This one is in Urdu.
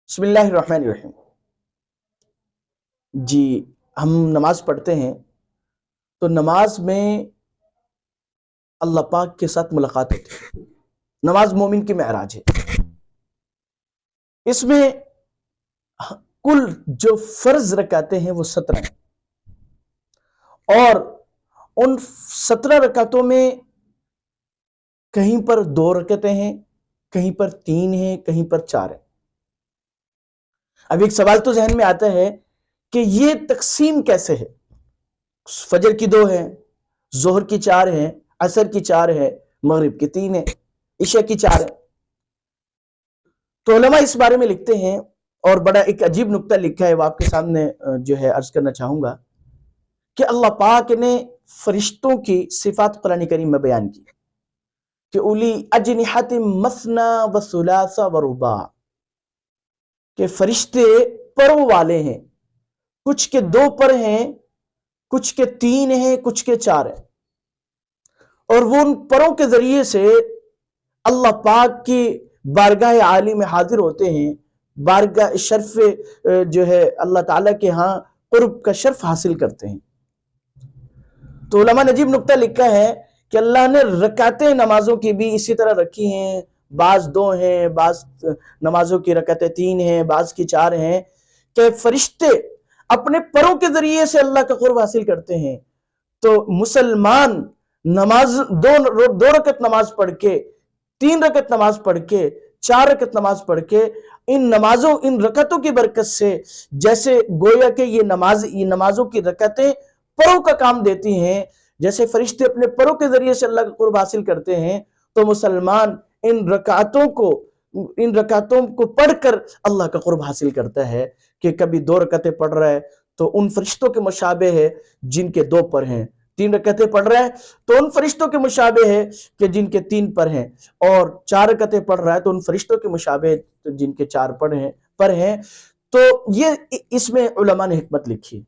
بسم اللہ الرحمن الرحیم۔ جی، ہم نماز پڑھتے ہیں تو نماز میں اللہ پاک کے ساتھ ملاقات ہوتی ہے۔ نماز مومن کی معراج ہے۔ اس میں کل جو فرض رکعتیں ہیں وہ 17 ہیں، اور ان 17 رکعتوں میں کہیں پر 2 رکعتیں ہیں، کہیں پر 3 ہیں، کہیں پر 4 ہیں۔ اب ایک سوال تو ذہن میں آتا ہے کہ یہ تقسیم کیسے ہے؟ فجر کی 2 ہیں، ظہر کی 4 ہیں، عصر کی 4 ہے، مغرب کی 3 ہیں، عشاء کی 4 ہیں۔ تو علماء اس بارے میں لکھتے ہیں، اور بڑا ایک عجیب نکتہ لکھا ہے، وہ آپ کے سامنے جو ہے عرض کرنا چاہوں گا کہ اللہ پاک نے فرشتوں کی صفات قرآن کریم میں بیان کی کہ اولی اجنحۃ مثنی و ثلاث و رباع، کہ فرشتے پروں والے ہیں، کچھ کے 2 پر ہیں، کچھ کے 3 ہیں، کچھ کے 4 ہیں، اور وہ ان پروں کے ذریعے سے اللہ پاک کی بارگاہ عالی میں حاضر ہوتے ہیں، بارگاہ شرف جو ہے اللہ تعالیٰ کے ہاں قرب کا شرف حاصل کرتے ہیں۔ تو علماء نے عجیب نکتہ لکھا ہے کہ اللہ نے رکعتیں نمازوں کی بھی اسی طرح رکھی ہیں، بعض 2 ہیں، بعض نمازوں کی رکعتیں 3 ہیں، بعض کی 4 ہیں، کہ فرشتے اپنے پروں کے ذریعے سے اللہ کا قرب حاصل کرتے ہیں۔ تو مسلمان نماز 2 رکعت نماز پڑھ کے، 3 رکعت نماز پڑھ کے، 4 رکعت نماز پڑھ کے، ان رکعتوں کی برکت سے جیسے گویا کہ یہ نمازوں کی رکعتیں پروں کا کام دیتی ہیں، جیسے فرشتے اپنے پروں کے ذریعے سے اللہ کا قرب حاصل کرتے ہیں، تو مسلمان ان رکعتوں کو پڑھ کر اللہ کا قرب حاصل کرتا ہے۔ کہ کبھی 2 رکعتیں پڑھ رہا ہے تو ان فرشتوں کے مشابہ ہے جن کے 2 پر ہیں، 3 رکعتیں پڑھ رہا ہے تو ان فرشتوں کے مشابہ ہے کہ جن کے 3 پر ہیں، اور 4 رکعتیں پڑھ رہا ہے تو ان فرشتوں کے مشابہ ہے جن کے 4 پر ہیں۔ تو یہ اس میں علماء نے حکمت لکھی۔